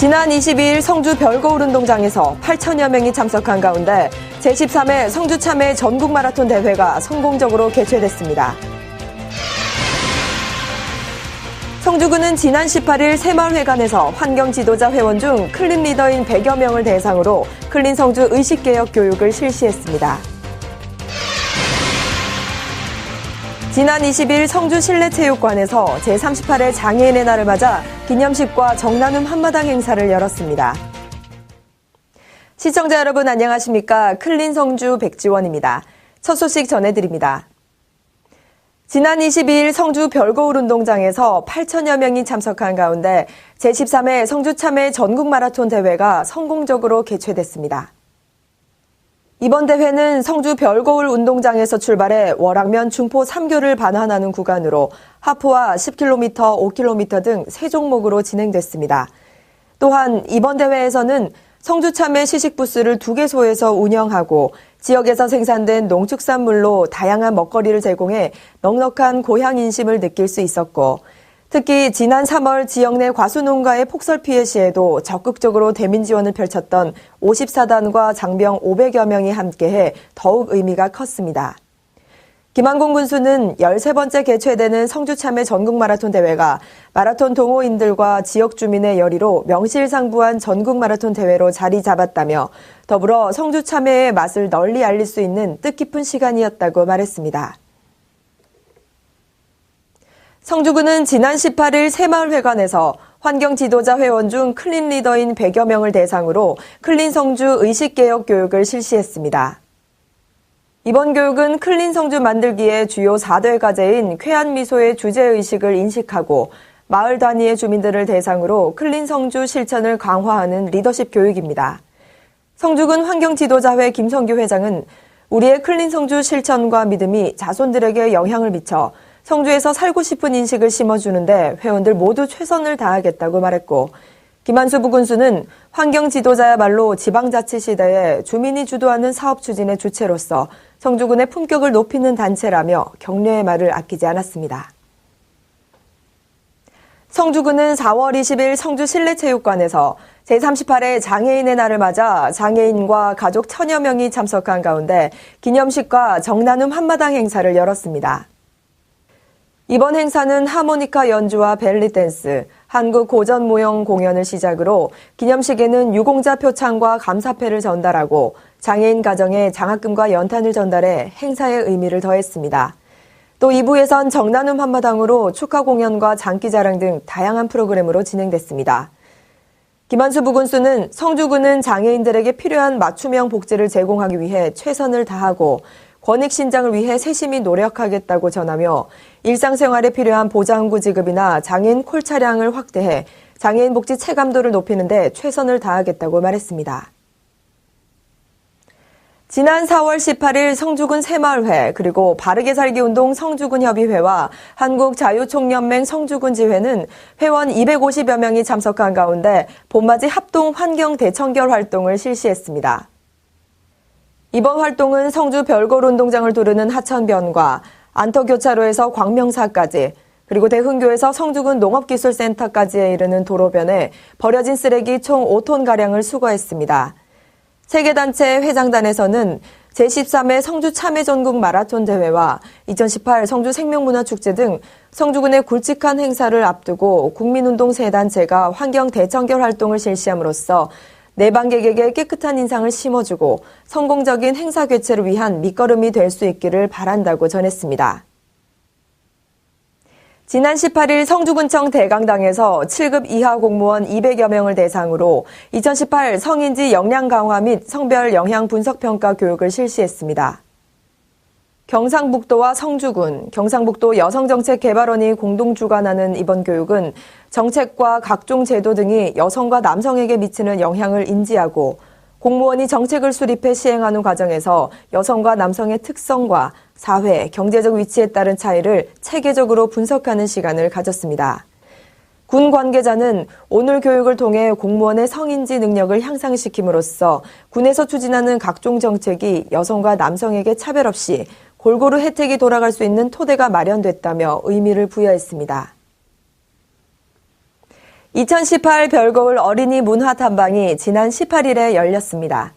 지난 22일 성주 별거울 운동장에서 8천여 명이 참석한 가운데 제13회 성주 참외 전국 마라톤 대회가 성공적으로 개최됐습니다. 성주구는 지난 18일 새마을회관에서 환경지도자 회원 중 클린 리더인 100여 명을 대상으로 클린 성주 의식개혁 교육을 실시했습니다. 지난 20일 성주 실내체육관에서 제38회 장애인의 날을 맞아 기념식과 정나눔 한마당 행사를 열었습니다. 시청자 여러분 안녕하십니까? 클린 성주 백지원입니다. 첫 소식 전해드립니다. 지난 22일 성주 별거울 운동장에서 8천여 명이 참석한 가운데 제13회 성주 참외 전국 마라톤 대회가 성공적으로 개최됐습니다. 이번 대회는 성주 별거울 운동장에서 출발해 월악면 중포 3교를 반환하는 구간으로 하프와 10km, 5km 등 3종목으로 진행됐습니다. 또한 이번 대회에서는 성주 참외 시식부스를 2개소에서 운영하고 지역에서 생산된 농축산물로 다양한 먹거리를 제공해 넉넉한 고향 인심을 느낄 수 있었고 특히 지난 3월 지역 내 과수농가의 폭설 피해 시에도 적극적으로 대민 지원을 펼쳤던 54단과 장병 500여 명이 함께해 더욱 의미가 컸습니다. 김한공 군수는 13번째 개최되는 성주 참외 전국 마라톤 대회가 마라톤 동호인들과 지역 주민의 열의로 명실상부한 전국 마라톤 대회로 자리 잡았다며 더불어 성주 참외의 맛을 널리 알릴 수 있는 뜻깊은 시간이었다고 말했습니다. 성주구는 지난 18일 새마을회관에서 환경지도자 회원 중 클린 리더인 100여 명을 대상으로 클린 성주 의식개혁 교육을 실시했습니다. 이번 교육은 클린 성주 만들기의 주요 4대 과제인 쾌한미소의 주제의식을 인식하고 마을 단위의 주민들을 대상으로 클린 성주 실천을 강화하는 리더십 교육입니다. 성주군 환경지도자회 김성규 회장은 우리의 클린 성주 실천과 믿음이 자손들에게 영향을 미쳐 성주에서 살고 싶은 인식을 심어주는데 회원들 모두 최선을 다하겠다고 말했고 김한수 부군수는 환경지도자야말로 지방자치 시대에 주민이 주도하는 사업 추진의 주체로서 성주군의 품격을 높이는 단체라며 격려의 말을 아끼지 않았습니다. 성주군은 4월 20일 성주 실내체육관에서 제38회 장애인의 날을 맞아 장애인과 가족 1000여 명이 참석한 가운데 기념식과 정나눔 한마당 행사를 열었습니다. 이번 행사는 하모니카 연주와 벨리 댄스, 한국 고전 무용 공연을 시작으로 기념식에는 유공자 표창과 감사패를 전달하고 장애인 가정에 장학금과 연탄을 전달해 행사의 의미를 더했습니다. 또 2부에선 정나눔 한마당으로 축하 공연과 장기자랑 등 다양한 프로그램으로 진행됐습니다. 김한수 부군수는 성주군은 장애인들에게 필요한 맞춤형 복지를 제공하기 위해 최선을 다하고 권익 신장을 위해 세심히 노력하겠다고 전하며 일상생활에 필요한 보장구 지급이나 장애인 콜 차량을 확대해 장애인 복지 체감도를 높이는 데 최선을 다하겠다고 말했습니다. 지난 4월 18일 성주군 새마을회 그리고 바르게 살기 운동 성주군 협의회와 한국자유총연맹 성주군 지회는 회원 250여 명이 참석한 가운데 봄맞이 합동 환경 대청결 활동을 실시했습니다. 이번 활동은 성주 별거울 운동장을 두르는 하천변과 안터교차로에서 광명사까지 그리고 대흥교에서 성주군 농업기술센터까지에 이르는 도로변에 버려진 쓰레기 총 5톤가량을 수거했습니다. 세계단체 회장단에서는 제13회 성주 참외 전국 마라톤 대회와 2018 성주 생명문화축제 등 성주군의 굵직한 행사를 앞두고 국민운동 세 단체가 환경 대청결 활동을 실시함으로써 내방객에게 깨끗한 인상을 심어주고 성공적인 행사 개최를 위한 밑거름이 될 수 있기를 바란다고 전했습니다. 지난 18일 성주군청 대강당에서 7급 이하 공무원 200여 명을 대상으로 2018 성인지 역량 강화 및 성별 영향 분석 평가 교육을 실시했습니다. 경상북도와 성주군, 경상북도 여성정책개발원이 공동 주관하는 이번 교육은 정책과 각종 제도 등이 여성과 남성에게 미치는 영향을 인지하고 공무원이 정책을 수립해 시행하는 과정에서 여성과 남성의 특성과 사회, 경제적 위치에 따른 차이를 체계적으로 분석하는 시간을 가졌습니다. 군 관계자는 오늘 교육을 통해 공무원의 성인지 능력을 향상시킴으로써 군에서 추진하는 각종 정책이 여성과 남성에게 차별 없이 골고루 혜택이 돌아갈 수 있는 토대가 마련됐다며 의미를 부여했습니다. 2018 별거울 어린이 문화 탐방이 지난 18일에 열렸습니다.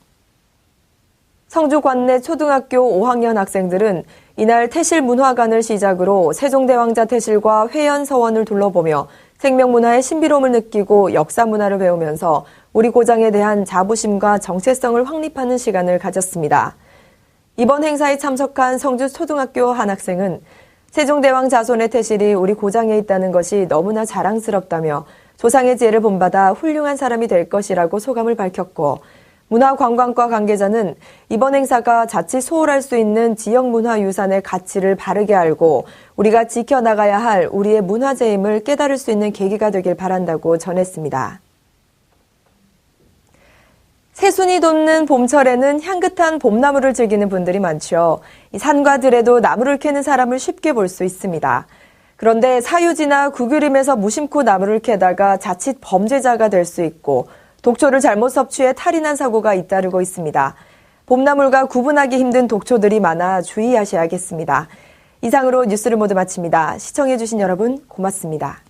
성주 관내 초등학교 5학년 학생들은 이날 태실문화관을 시작으로 세종대왕자 태실과 회연서원을 둘러보며 생명문화의 신비로움을 느끼고 역사문화를 배우면서 우리 고장에 대한 자부심과 정체성을 확립하는 시간을 가졌습니다. 이번 행사에 참석한 성주 초등학교 한 학생은 세종대왕 자손의 태실이 우리 고장에 있다는 것이 너무나 자랑스럽다며 조상의 지혜를 본받아 훌륭한 사람이 될 것이라고 소감을 밝혔고, 문화관광과 관계자는 이번 행사가 자칫 소홀할 수 있는 지역문화유산의 가치를 바르게 알고 우리가 지켜나가야 할 우리의 문화재임을 깨달을 수 있는 계기가 되길 바란다고 전했습니다. 새순이 돋는 봄철에는 향긋한 봄나무를 즐기는 분들이 많죠. 산과 들에도 나무를 캐는 사람을 쉽게 볼 수 있습니다. 그런데 사유지나 구규림에서 무심코 나무를 캐다가 자칫 범죄자가 될 수 있고 독초를 잘못 섭취해 탈이 난 사고가 잇따르고 있습니다. 봄나물과 구분하기 힘든 독초들이 많아 주의하셔야겠습니다. 이상으로 뉴스를 모두 마칩니다. 시청해주신 여러분 고맙습니다.